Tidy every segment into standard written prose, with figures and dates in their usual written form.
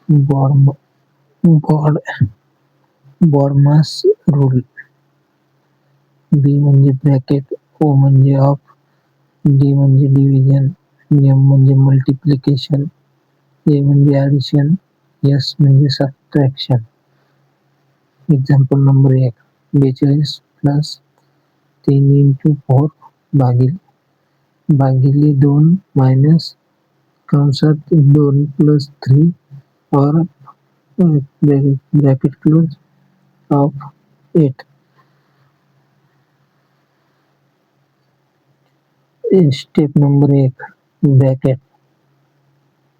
Bond BOD BODMAS rule. B म्हणजे bracket, O म्हणजे of, D म्हणजे डिव्हिजन, एम म्हणजे मल्टिप्लिकेशन, ए म्हणजे ॲडिशन, एस म्हणजे subtraction. Example number 1. 42 plus 3 into 4 भागिले 2 मायनस कंसात 2 प्लस 3 और bracket close of 8. Step number 1. Bracket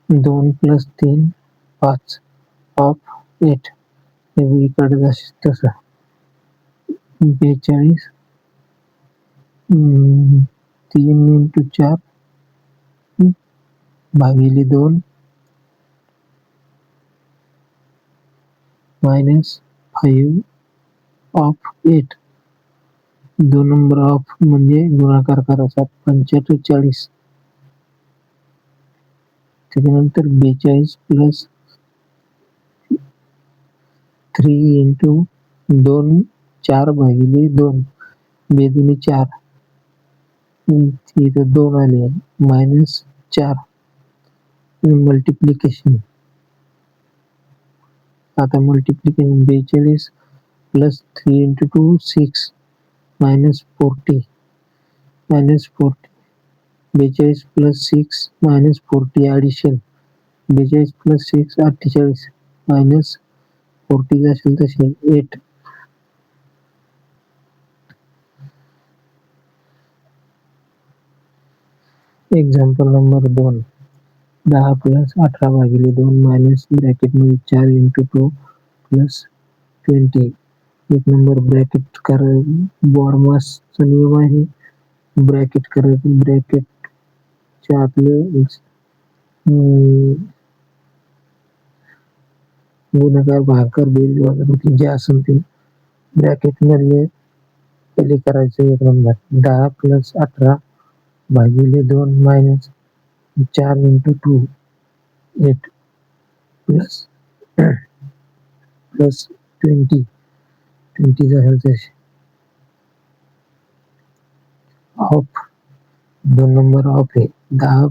2 plus 3 5 of 8. हे इकडे जसे तसं. 42 3 इंटू 4 भागिले 2 मायनस 5 ऑफ 8. 2 नंबर ऑफ म्हणजे गुणाकार करायचा. 45. त्याच्यानंतर 42 प्लस 3 इंटू 2 4 भागिले 2. 2 4. इथं 2 आले मायनस 4. मल्टिप्लिकेशन. आता multiplication 42 plus 3 into 2 6 minus 40. 42 plus 6 minus 40 addition. 42 plus 6 48 minus 40 असेल तसे 8. Example number 2. 10 प्लस 18 भागिले 2 मायनस ब्रॅकेटमध्ये 4 इंटू 2 प्लस 20. 1 नंबर ब्रॅकेट करायचं. बॉडमासचा नियम आहे. ब्रॅकेट करायचं. ब्रॅकेटच्या आतलं गुणाकार भागाकार बेरीज वजाबाकी जे असेल ते ब्रॅकेट मधले पहिले करायचं. 1 नंबर 10 प्लस 18 भागिले 2 मायनस 4 इंटू 2 8 प्लस 20 झालं तसे. ऑफ 2 नंबर ऑफ आहे. 10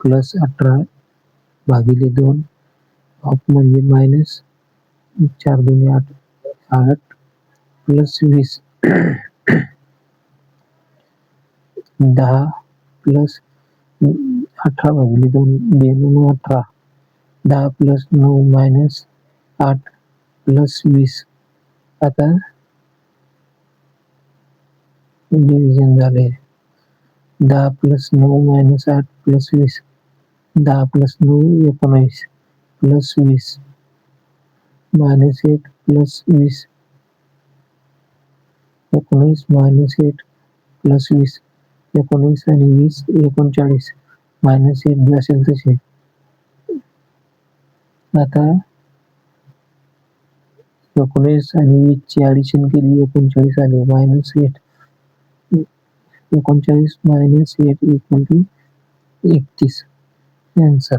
प्लस 18 भागिले 2 ऑफ म्हणजे मायनस 4 2 8 प्लस 20. 10 प्लस 18 भागिले 2 2 18. 10 प्लस 9 मायनस 8 प्लस 20. आता डिव्हिजन झाले. 10 plus 9 minus 8 plus 20. 10 plus 9 19 plus 20 minus 8 plus 20. 19 minus 8 plus 20. 19 आणि 20 39 मायनस 8 असेल तसे. आता 19 आणि 20 ची ॲडिशन केली 39 आले minus 8. 39 minus 8 equal to 31. Answer.